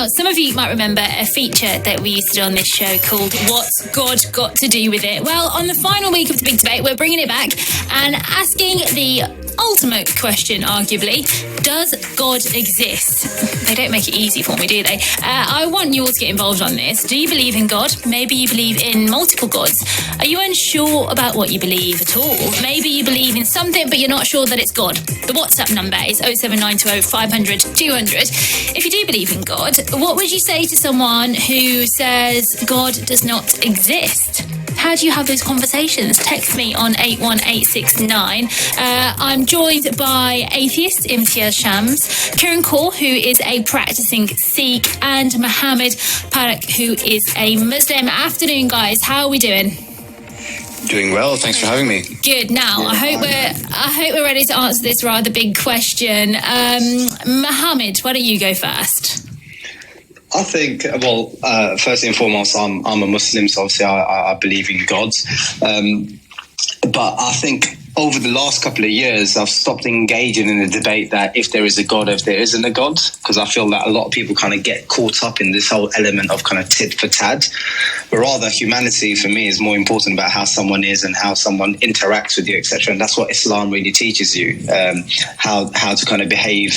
Now, some of you might remember a feature that we used to do on this show called What's God Got to Do With It? Well, on the final week of the big debate, we're bringing it back and asking the ultimate question, arguably, does God exist? They don't make it easy for me, do they? I want you all to get involved on this. Do you believe in God? Maybe you believe in multiple gods. Are you unsure about what you believe at all? Maybe you believe in something, but you're not sure that it's God. The WhatsApp number is 07920 500 200. If you do believe in God, what would you say to someone who says God does not exist? How do you have those conversations? Text me on 81869. I'm joined by atheist Imtiaz Shams, Kieran Kaur, who is a practicing Sikh, and Mohammed Parak, who is a Muslim. Afternoon, guys. How are we doing? Doing well. Thanks for having me. Good. Now, I hope we're ready to answer this rather big question. Mohammed, why don't you go first? I think, first and foremost, I'm a Muslim, so obviously I believe in God. But I think over the last couple of years, I've stopped engaging in the debate that if there is a God, if there isn't a God, because I feel that a lot of people kind of get caught up in this whole element of kind of tit for tat. But rather, humanity for me is more important about how someone is and how someone interacts with you, etc. And that's what Islam really teaches you, how to kind of behave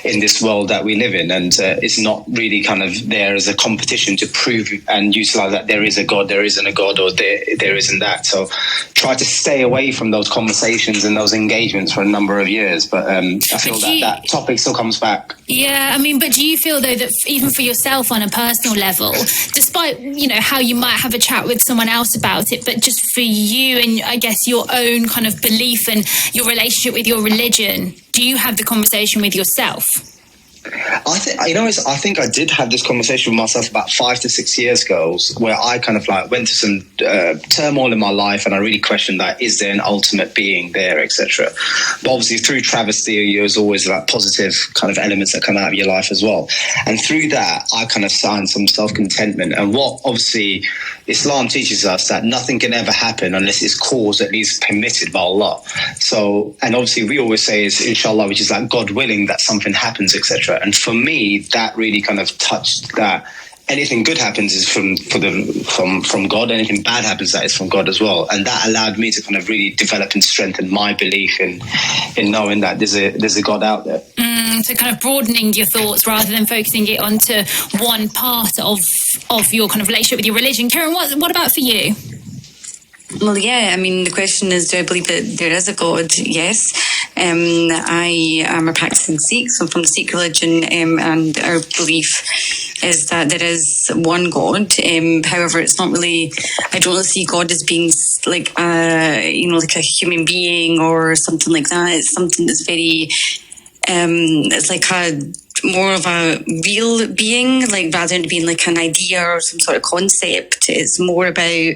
in this world that we live in. And it's not really kind of there as a competition to prove and utilize that there is a God, there isn't a God, or there isn't that. So try to stay away from those conversations and those engagements for a number of years, but I feel that topic still comes back. Yeah, I mean, but do you feel though that even for yourself on a personal level, despite how you might have a chat with someone else about it, but just for you and I guess your own kind of belief and your relationship with your religion, do you have the conversation with yourself? I think I did have this conversation with myself about 5 to 6 years ago, where I kind of went to some turmoil in my life, and I really questioned that, is there an ultimate being there, etc. But obviously through travesty, there's always positive kind of elements that come out of your life as well. And through that, I kind of signed some self-contentment. And what obviously Islam teaches us that nothing can ever happen unless it's caused, at least permitted by Allah. So, and obviously we always say is inshallah, which is God willing that something happens, etc. And for me, that really kind of touched that anything good happens is from God. Anything bad happens, that is from God as well. And that allowed me to kind of really develop and strengthen my belief in knowing that there's a God out there. So kind of broadening your thoughts rather than focusing it onto one part of your kind of relationship with your religion. Karen, what about for you? Well, yeah, I mean, the question is, do I believe that there is a God? Yes. I am a practicing Sikh, so I'm from the Sikh religion, and our belief is that there is one God. However, it's not really, I don't really see God as being like a human being or something like that. It's something that's very, it's like more of a real being, rather than being like an idea or some sort of concept. It's more about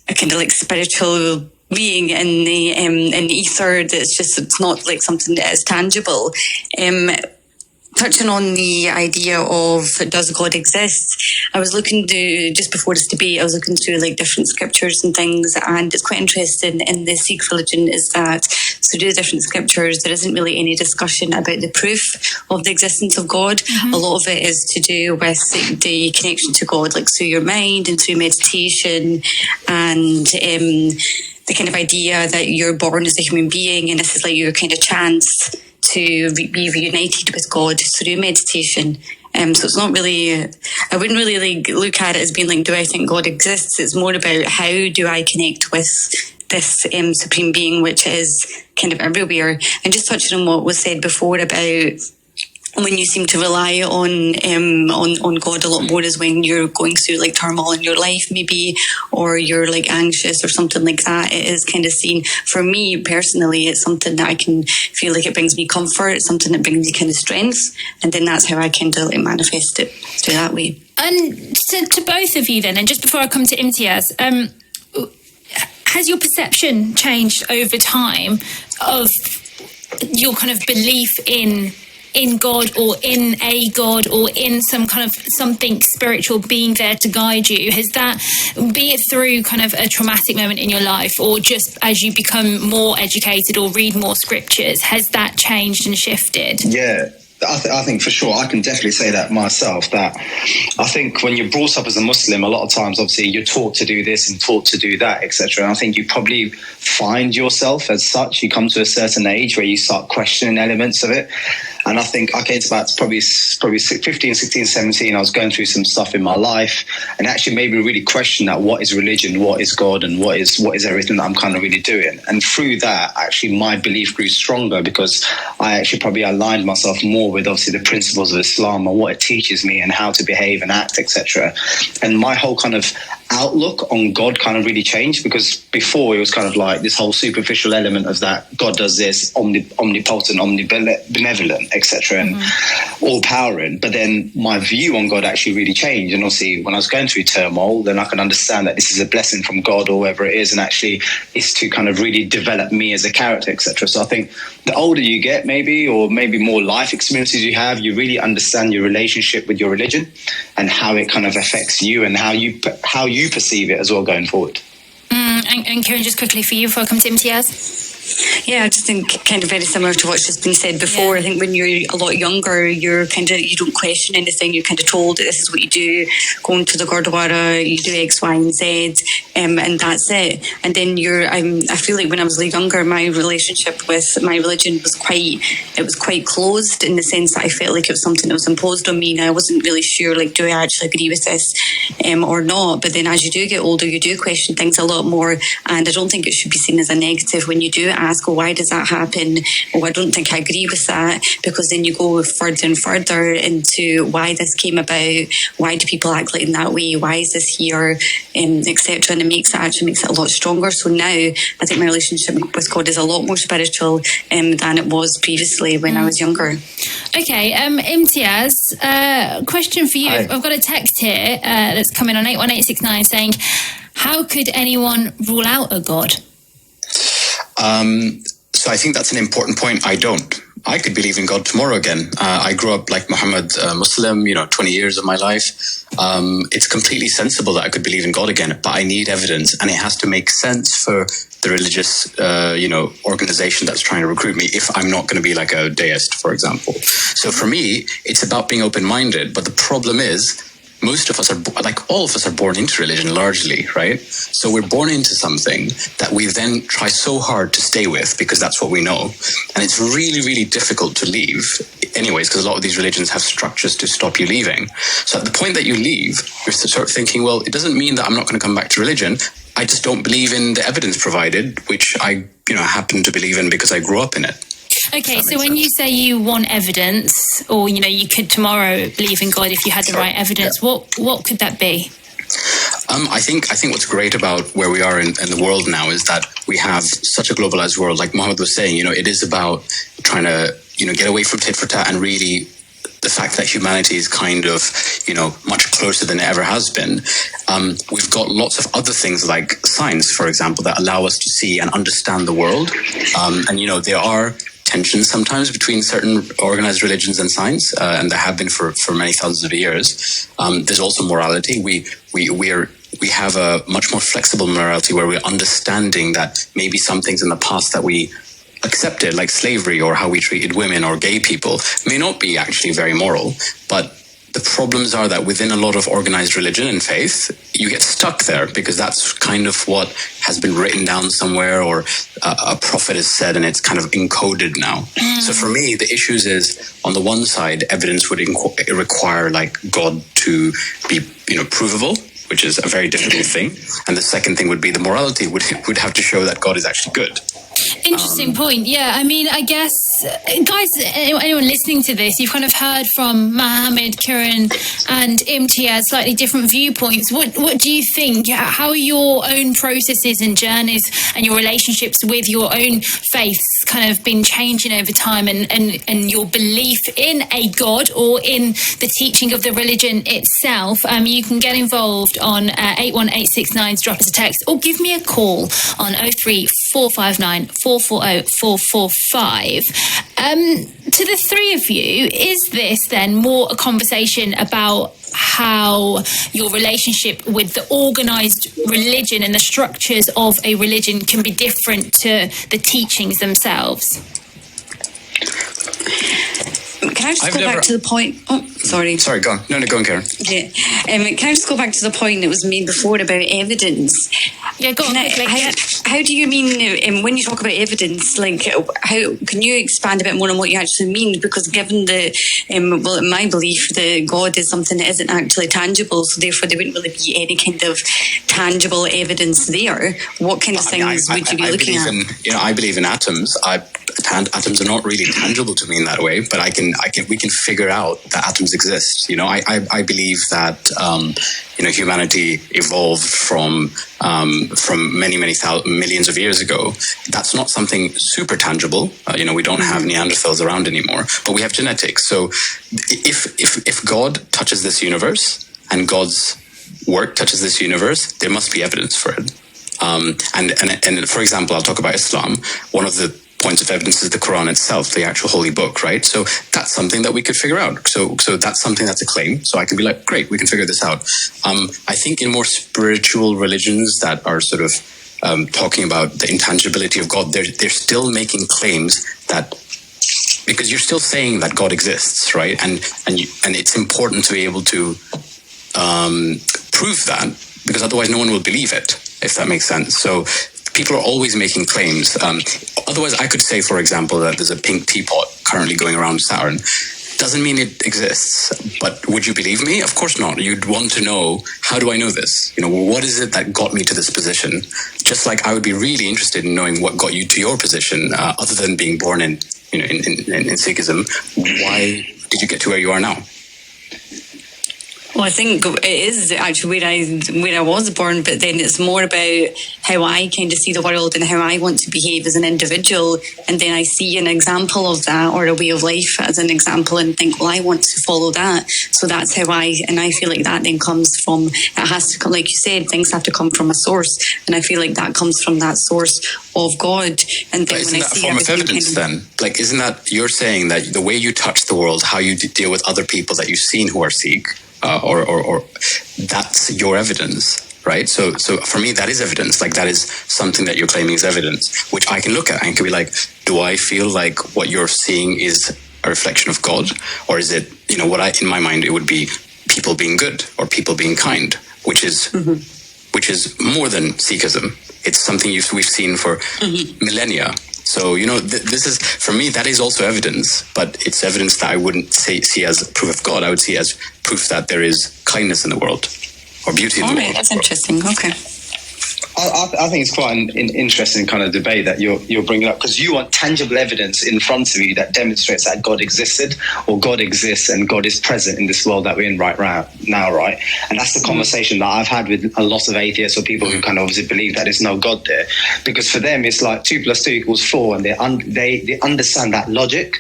a kind of spiritual being in the ether. It's not like something that is tangible. Touching on the idea of does God exist, I was looking to, just before this debate, I was looking through different scriptures and things, and it's quite interesting in the Sikh religion is that through the different scriptures there isn't really any discussion about the proof of the existence of God. Mm-hmm. A lot of it is to do with the connection to God, through your mind and through meditation, and the kind of idea that you're born as a human being and this is your kind of chance to be reunited with God through meditation. So it's not really, I wouldn't really look at it as being do I think God exists? It's more about how do I connect with this supreme being, which is kind of everywhere. And just touching on what was said before about when you seem to rely on God a lot more is when you're going through turmoil in your life maybe, or you're anxious or something like that. It is kind of seen, for me personally, it's something that I can feel it brings me comfort. It's something that brings me kind of strength, and then that's how I kind of manifest it through that way. And to both of you then, and just before I come to Imtiaz, has your perception changed over time of your kind of belief in God, or in a God, or in some kind of something spiritual being there to guide you? Has that, be it through kind of a traumatic moment in your life, or just as you become more educated or read more scriptures, has that changed and shifted? Yeah, I think for sure, I can definitely say that myself, that I think when you're brought up as a Muslim, a lot of times, obviously, you're taught to do this and taught to do that, etc. And I think you probably find yourself as such. You come to a certain age where you start questioning elements of it. And I think I came to about probably 15, 16, 17, I was going through some stuff in my life and actually made me really question that what is religion, what is God, and what is everything that I'm kind of really doing. And through that, actually, my belief grew stronger because I actually probably aligned myself more with obviously the principles of Islam and what it teaches me and how to behave and act, etc. And my whole kind of outlook on God kind of really changed, because before it was kind of like this whole superficial element of that God does this, omnipotent, omnibenevolent, etc., and all-powering. But then my view on God actually really changed. And obviously when I was going through turmoil, then I can understand that this is a blessing from God or whatever it is, and actually it's to kind of really develop me as a character, etc. So I think the older you get, maybe, or maybe more life experiences you have, you really understand your relationship with your religion and how it kind of affects you and how you perceive it as well going forward. And Kieran, just quickly for you before I come to Imtiaz. Yeah, I just think kind of very similar to what's just been said before. Yeah. I think when you're a lot younger, you don't question anything. You're kind of told that this is what you do. Going to the Gurdwara, you do X, Y, and Z, and that's it. And then I feel like when I was younger, my relationship with my religion was quite closed, in the sense that I felt like it was something that was imposed on me, and I wasn't really sure, like, do I actually agree with this or not? But then as you do get older, you do question things a lot more, and I don't think it should be seen as a negative when you do ask, why does that happen? I don't think I agree with that, because then you go further and further into why this came about, why do people act like in that way, why is this here, etc. And it makes it a lot stronger. So now I think my relationship with God is a lot more spiritual than it was previously when I was younger. Okay, Imtiaz, question for you. Hi. I've got a text here that's coming on 81869 saying, how could anyone rule out a God? So I think that's an important point. I don't. I could believe in God tomorrow again. I grew up like Muhammad, Muslim, 20 years of my life. It's completely sensible that I could believe in God again, but I need evidence, and it has to make sense for the religious, organization that's trying to recruit me, if I'm not going to be like a deist, for example. So for me, it's about being open-minded, but the problem is, most of us all of us are born into religion largely, right? So we're born into something that we then try so hard to stay with because that's what we know. And it's really, really difficult to leave anyways, because a lot of these religions have structures to stop you leaving. So at the point that you leave, you're sort of thinking, well, it doesn't mean that I'm not going to come back to religion. I just don't believe in the evidence provided, which I, happen to believe in because I grew up in it. Okay, so when you say you want evidence, or you could tomorrow believe in God if you had the right evidence, what could that be? I think what's great about where we are in the world now is that we have such a globalized world. Like Mohammed was saying, it is about trying to get away from tit for tat, and really the fact that humanity is kind of much closer than it ever has been. We've got lots of other things like science, for example, that allow us to see and understand the world. And there are tensions sometimes between certain organized religions and science, and there have been for many thousands of years. There's also morality. We have a much more flexible morality, where we're understanding that maybe some things in the past that we accepted, like slavery or how we treated women or gay people, may not be actually very moral. But the problems are that within a lot of organized religion and faith, you get stuck there because that's kind of what has been written down somewhere, or a prophet has said, and it's kind of encoded now. So for me, the issues is, on the one side, evidence would require like God to be provable, which is a very difficult thing. And the second thing would be the morality would have to show that God is actually good. Interesting point. Yeah, I mean, I guess, guys, anyone listening to this, you've kind of heard from Mohammed, Kieran, and Imtiaz slightly different viewpoints. What do you think? How are your own processes and journeys and your relationships with your own faiths kind of been changing over time, and your belief in a God or in the teaching of the religion itself? You can get involved on 81869, drop us a text, or give me a call on 03459 440 445. To the three of you, is this then more a conversation about how your relationship with the organised religion and the structures of a religion can be different to the teachings themselves? Can I just go back to the point? Oh, sorry. Sorry, go on. No, go on, Karen. Yeah. Can I just go back to the point that was made before about evidence? Yeah, go on. How do you mean when you talk about evidence? Like, how can you expand a bit more on what you actually mean? Because given the, well, in my belief, that God is something that isn't actually tangible, so therefore there wouldn't really be any kind of tangible evidence there. What kind of things would you be looking at? I believe in atoms. Atoms are not really tangible to me in that way, but we can figure out that atoms exist. I believe that humanity evolved from many millions of years ago. That's not something super tangible. We don't have Neanderthals around anymore, but we have genetics. So if God touches this universe and God's work touches this universe, there must be evidence for it. And for example, I'll talk about Islam. One of the points of evidence is the Quran itself, the actual holy book, right? So that's something that we could figure out. So that's something that's a claim. So I can be like, great, we can figure this out. I think in more spiritual religions that are sort of talking about the intangibility of God, they're still making claims that, because you're still saying that God exists, right? And it's important to be able to prove that, because otherwise no one will believe it, if that makes sense. So people are always making claims. Otherwise, I could say, for example, that there's a pink teapot currently going around Saturn. Doesn't mean it exists. But would you believe me? Of course not. You'd want to know, how do I know this? What is it that got me to this position? Just like I would be really interested in knowing what got you to your position, other than being born in Sikhism. Why did you get to where you are now? Well, I think it is actually where I was born, but then it's more about how I kind of see the world and how I want to behave as an individual. And then I see an example of that, or a way of life as an example, and think, well, I want to follow that. So that's how I feel like that then comes from, it has to come, like you said, things have to come from a source. And I feel like that comes from that source of God. And then isn't that a form of evidence then? Like, isn't that, you're saying that the way you touch the world, how you deal with other people that you've seen who are Sikh, or that's your evidence, right? So for me, that is evidence. Like, that is something that you're claiming is evidence, which I can look at and can be like, do I feel like what you're seeing is a reflection of God, or is it, in my mind, it would be people being good or people being kind, which is more than Sikhism. It's something we've seen for millennia. So, this is, for me, that is also evidence, but it's evidence that I wouldn't see as proof of God. I would see as proof that there is kindness in the world, or beauty in the world. All right, that's interesting. Okay. I think it's quite an interesting kind of debate that you're bringing up, because you want tangible evidence in front of you that demonstrates that God existed, or God exists and God is present in this world that we're in right now, right? And that's the conversation that I've had with a lot of atheists or people who kind of obviously believe that there's no God there, because for them it's like 2 + 2 = 4, and they understand that logic,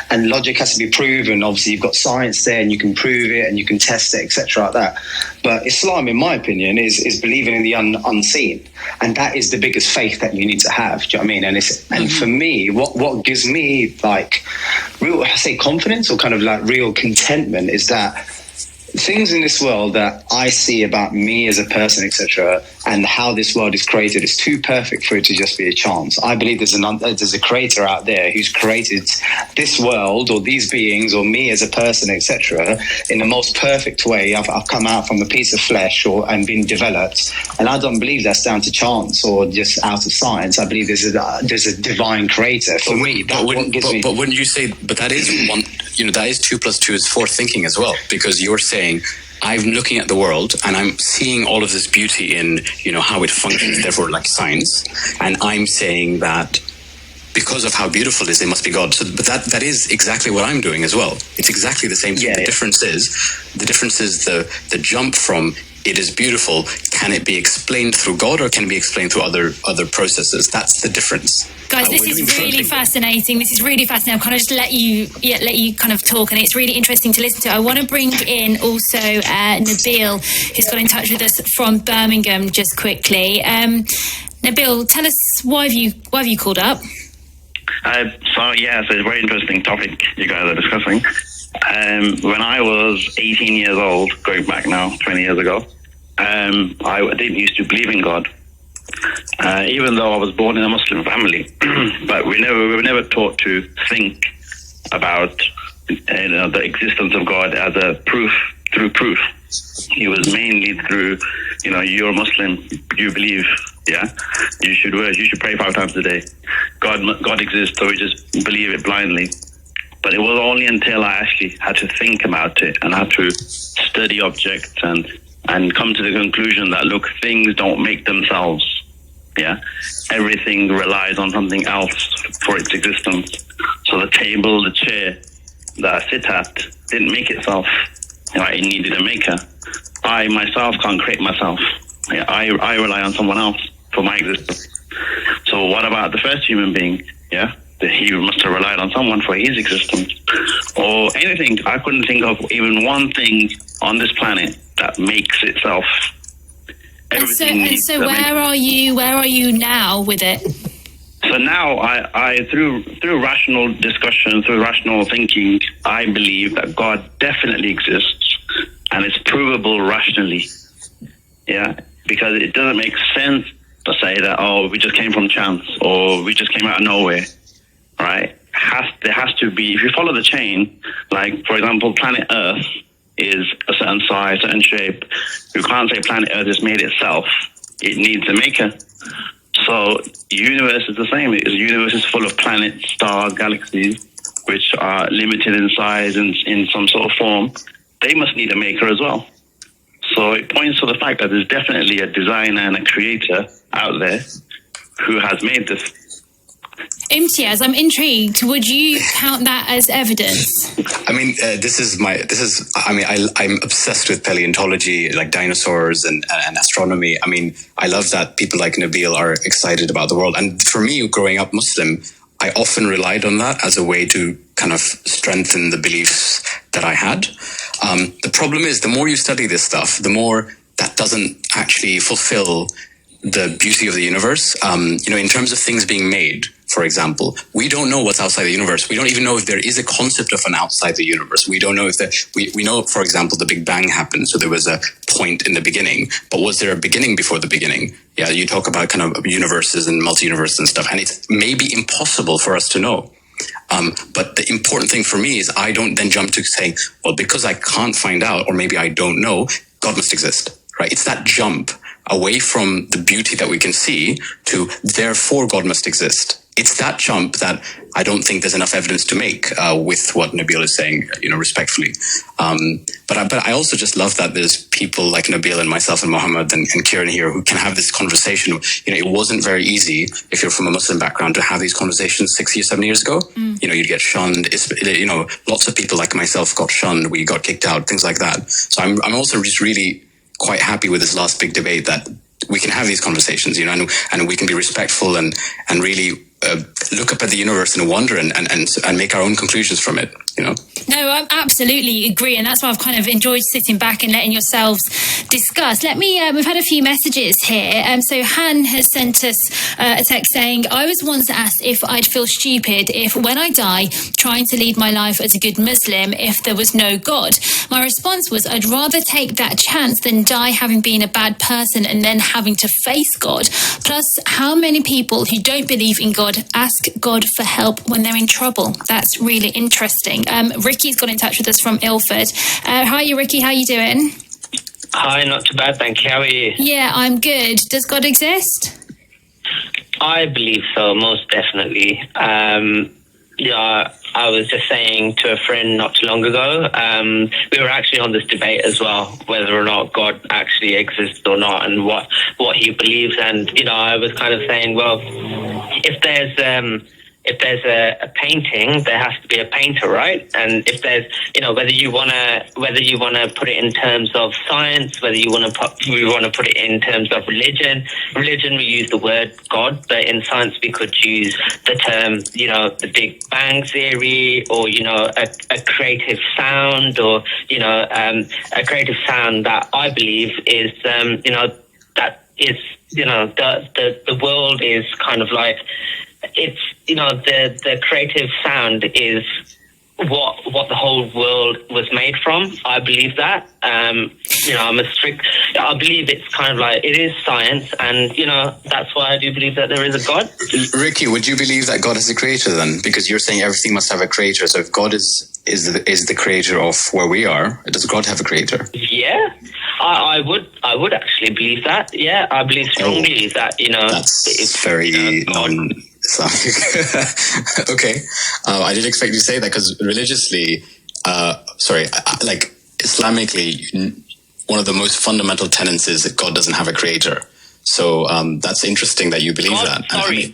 and logic has to be proven. Obviously, you've got science there, and you can prove it and you can test it, etc. like that. But Islam, in my opinion, is believing in the unseen. And that is the biggest faith that you need to have. Do you know what I mean? And for me, what gives me like real, I say confidence, or kind of like real contentment, is that things in this world that I see about me as a person, etc., and how this world is created is too perfect for it to just be a chance. I believe there's a creator out there who's created this world, or these beings, or me as a person, etc., in the most perfect way. I've come out from a piece of flesh and been developed, and I don't believe that's down to chance or just out of science. I believe there's a divine creator. For me, but wouldn't you say? But that is one. That is 2 + 2 is 4 thinking as well, because you're saying, I'm looking at the world and I'm seeing all of this beauty in, how it functions, therefore like science. And I'm saying that because of how beautiful it is, it must be God. So, but that is exactly what I'm doing as well. It's exactly the same thing. Yeah, the difference is the jump from it is beautiful. Can it be explained through God, or can it be explained through other processes? That's the difference. Guys, this is really fascinating. This is really fascinating. I'll kind of just let you kind of talk, and it's really interesting to listen to. I want to bring in also Nabil, who's got in touch with us from Birmingham, just quickly. Nabil, tell us why have you called up? So it's a very interesting topic you guys are discussing. When I was 18 years old, going back now 20 years ago, I didn't used to believe in God. Even though I was born in a Muslim family, but we were never taught to think about the existence of God as a proof through proof. It was mainly through, you're a Muslim, you believe, you should pray 5 times a day. God exists, so we just believe it blindly. But it was only until I actually had to think about it and had to study objects and come to the conclusion that, look, things don't make themselves. Everything relies on something else for its existence. So the table, the chair that I sit at didn't make itself. It needed a maker. I myself can't create myself. I rely on someone else for my existence. So what about the first human being? He must have relied on someone for his existence. Or anything. I couldn't think of even one thing on this planet that makes itself. So where are you now with it? So now I through rational discussion, through rational thinking, I believe that God definitely exists and it's provable rationally. Because it doesn't make sense to say that, we just came from chance or we just came out of nowhere, right? There has to be, if you follow the chain, like, for example, planet Earth is a certain size, certain shape. You can't say planet Earth has made itself. It needs a maker. So the universe is the same. The universe is full of planets, stars, galaxies, which are limited in size and in some sort of form. They must need a maker as well. So it points to the fact that there's definitely a designer and a creator out there who has made this. Imtiaz, I'm intrigued. Would you count that as evidence? I mean, I'm obsessed with paleontology, like dinosaurs and astronomy. I mean, I love that people like Nabil are excited about the world. And for me, growing up Muslim, I often relied on that as a way to kind of strengthen the beliefs that I had. The problem is, the more you study this stuff, the more that doesn't actually fulfill the beauty of the universe. In terms of things being made, for example, we don't know what's outside the universe. We don't even know if there is a concept of an outside the universe. We don't know if we know, for example, the Big Bang happened. So there was a point in the beginning, but was there a beginning before the beginning? Yeah, you talk about kind of universes and multi-universes and stuff, and it's maybe impossible for us to know. But the important thing for me is I don't then jump to saying, well, because I can't find out, or maybe I don't know, God must exist, right? It's that jump away from the beauty that we can see to therefore God must exist. It's that jump that I don't think there's enough evidence to make with what Nabil is saying, respectfully. But I also just love that there's people like Nabil and myself and Mohammed and Kieran here who can have this conversation. It wasn't very easy if you're from a Muslim background to have these conversations 6 years, 7 years ago. You'd get shunned. Lots of people like myself got shunned. We got kicked out, things like that. So I'm also just really quite happy with this last big debate that we can have these conversations, and we can be respectful and really look up at the universe and wonder and make our own conclusions from it, No, I absolutely agree, and that's why I've kind of enjoyed sitting back and letting yourselves discuss. We've had a few messages here. So Han has sent us a text saying, I was once asked if I'd feel stupid if when I die trying to lead my life as a good Muslim if there was no God. My response was, I'd rather take that chance than die having been a bad person and then having to face God. Plus, how many people who don't believe in God ask God for help when they're in trouble? That's really interesting. Ricky's got in touch with us from Ilford. Hi, Ricky. How you doing? Hi, not too bad, thank you. How are you? Yeah, I'm good. Does God exist? I believe so, most definitely. I was just saying to a friend not too long ago, we were actually on this debate as well, whether or not God actually exists or not and what he believes. And, I was kind of saying, well, if there's a painting, there has to be a painter, right? And if there's, whether you want to put it in terms of science, whether we want to put it in terms of religion, we use the word God, but in science we could use the term, the Big Bang theory, or a creative sound, or a creative sound that I believe is that is the world is kind of like. It's the creative sound is what the whole world was made from. I believe that. I believe it's kind of like it is science, and that's why I do believe that there is a God. Ricky, would you believe that God is a creator then? Because you're saying everything must have a creator. So if God is is the creator of where we are? Does God have a creator? Yeah, I would actually believe that. Yeah, I believe strongly that, it's very non-Islamic. Okay, I didn't expect you to say that, because religiously, like Islamically, one of the most fundamental tenets is that God doesn't have a creator. So that's interesting that you believe that.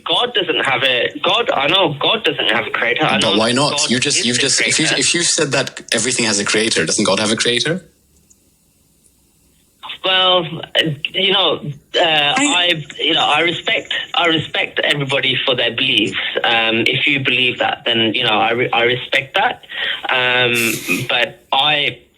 God doesn't have a God. I know God doesn't have a creator. But why not? If you said that everything has a creator, doesn't God have a creator? Well, I respect everybody for their beliefs. If you believe that, then I respect that. But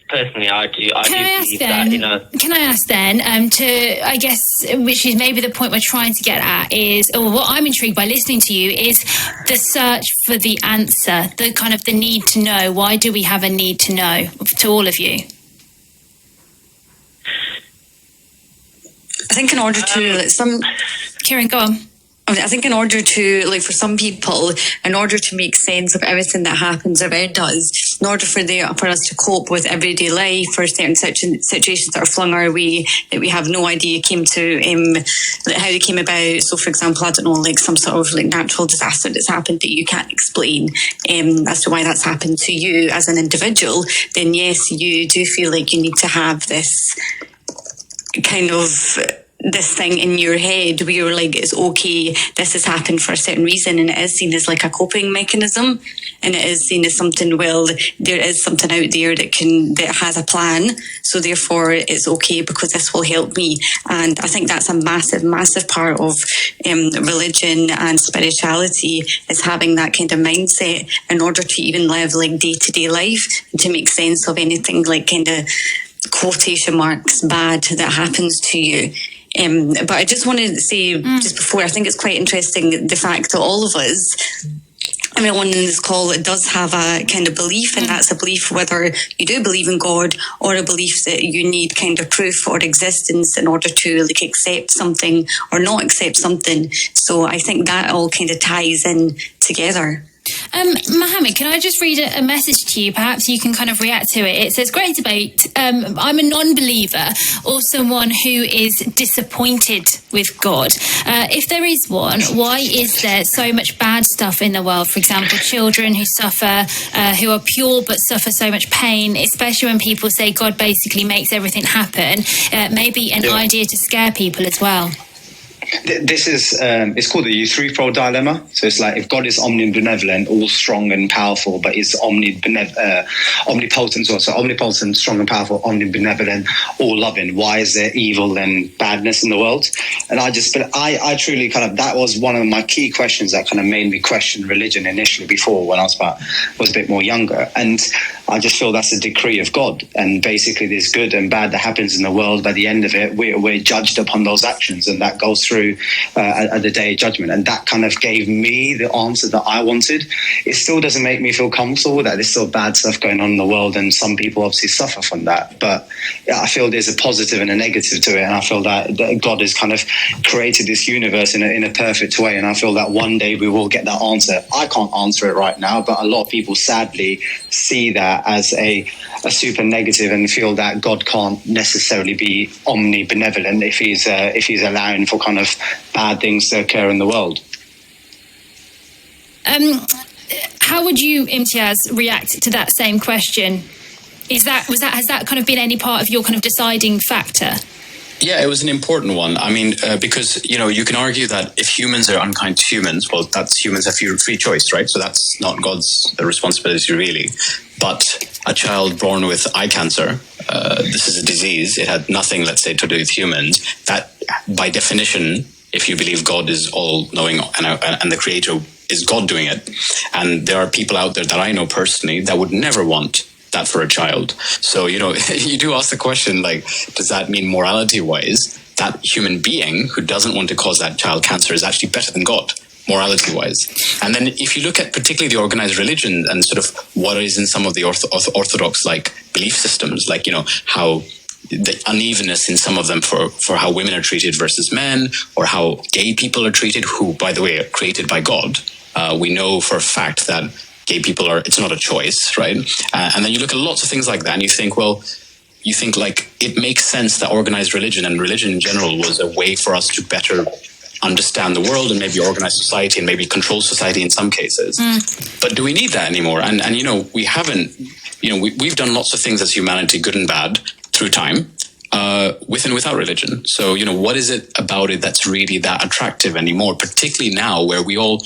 personally, I do believe that, Can I ask then, I guess, which is maybe the point we're trying to get at, is, or what I'm intrigued by listening to you, is the search for the answer, the kind of the need to know. Why do we have a need to know, to all of you? I think in order to Kieran, go on. I think in order to, like, for some people, in order to make sense of everything that happens around us, in order for us to cope with everyday life, or certain situations that are flung our way that we have no idea how they came about. So, for example, I don't know, like some sort of like natural disaster that's happened that you can't explain as to why that's happened to you as an individual, then yes, you do feel like you need to have this kind of this thing in your head where you're like, it's okay, this has happened for a certain reason, and it is seen as like a coping mechanism, and it is seen as something, well, there is something out there that has a plan, so therefore it's okay because this will help me. And I think that's a massive part of religion and spirituality, is having that kind of mindset in order to even live like day-to-day life and to make sense of anything like kind of quotation marks bad that happens to you. But I just wanted to say just before, I think it's quite interesting the fact that all of us, everyone in this call, it does have a kind of belief, and that's a belief whether you do believe in God or a belief that you need kind of proof or existence in order to like accept something or not accept something. So I think that all kind of ties in together. Mohammed, can I just read a message to you? Perhaps you can kind of react to it. It says, great debate. I'm a non-believer, or someone who is disappointed with God. If there is one, why is there so much bad stuff in the world? For example, children who suffer, who are pure but suffer so much pain, especially when people say God basically makes everything happen. Maybe an idea to scare people as well. This is, it's called the Threefold Dilemma. So it's like, if God is omnibenevolent, all strong and powerful, but is omnipotent also, omnipotent, strong and powerful, omnibenevolent, all loving, why is there evil and badness in the world? And I truly kind of, that was one of my key questions that kind of made me question religion initially before, when I was a bit more younger. And I just feel that's a decree of God. And basically there's good and bad that happens in the world. By the end of it, we're judged upon those actions, and that goes through at the day of judgment. And that kind of gave me the answer that I wanted. It still doesn't make me feel comfortable that there's still bad stuff going on in the world, and some people obviously suffer from that. But I feel there's a positive and a negative to it, and I feel that God has kind of created this universe in a perfect way, and I feel that one day we will get that answer. I can't answer it right now, but a lot of people sadly see that as a super negative and feel that God can't necessarily be omnibenevolent if he's allowing for kind of bad things to occur in the world. How would you, Imtiaz, react to that same question? Has that kind of been any part of your kind of deciding factor? Yeah, it was an important one. I mean, because, you can argue that if humans are unkind to humans, well, humans have free choice, right? So that's not God's responsibility, really. But a child born with eye cancer, this is a disease. It had nothing, let's say, to do with humans. That, by definition, if you believe God is all-knowing and the creator is God doing it, and there are people out there that I know personally that would never want that for a child. So, you do ask the question, like, does that mean morality-wise, that human being who doesn't want to cause that child cancer is actually better than God, morality-wise? And then if you look at particularly the organized religion and sort of what is in some of the orthodox, like, belief systems, like, how the unevenness in some of them for how women are treated versus men, or how gay people are treated, who, by the way, are created by God. We know for a fact that gay people it's not a choice, right? And then you look at lots of things like that and you think, like it makes sense that organized religion and religion in general was a way for us to better understand the world and maybe organize society and maybe control society in some cases. But do we need that anymore? And we haven't, we've done lots of things as humanity, good and bad, through time, with and without religion. So, what is it about it that's really that attractive anymore, particularly now where we all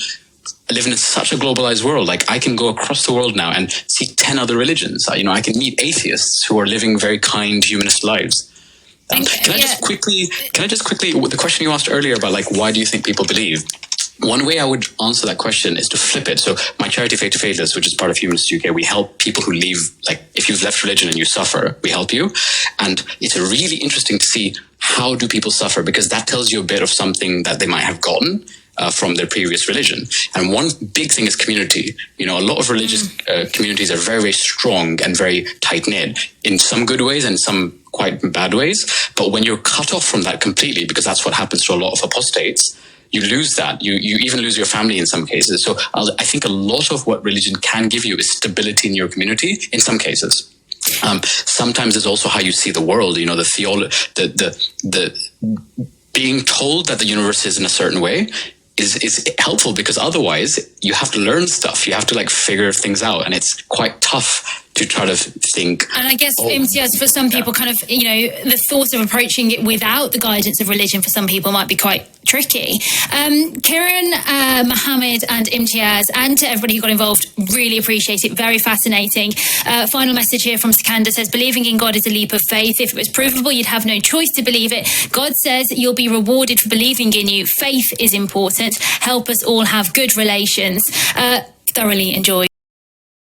live in such a globalized world? Like I can go across the world now and see 10 other religions. I can meet atheists who are living very kind humanist lives. Can I just quickly, the question you asked earlier about like, why do you think people believe? One way I would answer that question is to flip it. So my charity, Faith to Faithless, which is part of Humanists UK, we help people who leave, like if you've left religion and you suffer, we help you. And it's really interesting to see how do people suffer, because that tells you a bit of something that they might have gotten from their previous religion. And one big thing is community. A lot of religious communities are very, very strong and very tight-knit in some good ways and some quite bad ways. But when you're cut off from that completely, because that's what happens to a lot of apostates, you lose that. You even lose your family in some cases. So I think a lot of what religion can give you is stability in your community in some cases. Sometimes it's also how you see the world. The being told that the universe is in a certain way is helpful, because otherwise you have to learn stuff. You have to like figure things out, and it's quite tough to try to think. And I guess, Imtiaz, for some people, kind of, the thought of approaching it without the guidance of religion for some people might be quite tricky. Kieran, Mohammed and Imtiaz, and to everybody who got involved, really appreciate it. Very fascinating. Final message here from Sikandar says, believing in God is a leap of faith. If it was provable, you'd have no choice to believe it. God says you'll be rewarded for believing in you. Faith is important. Help us all have good relations. Thoroughly enjoyed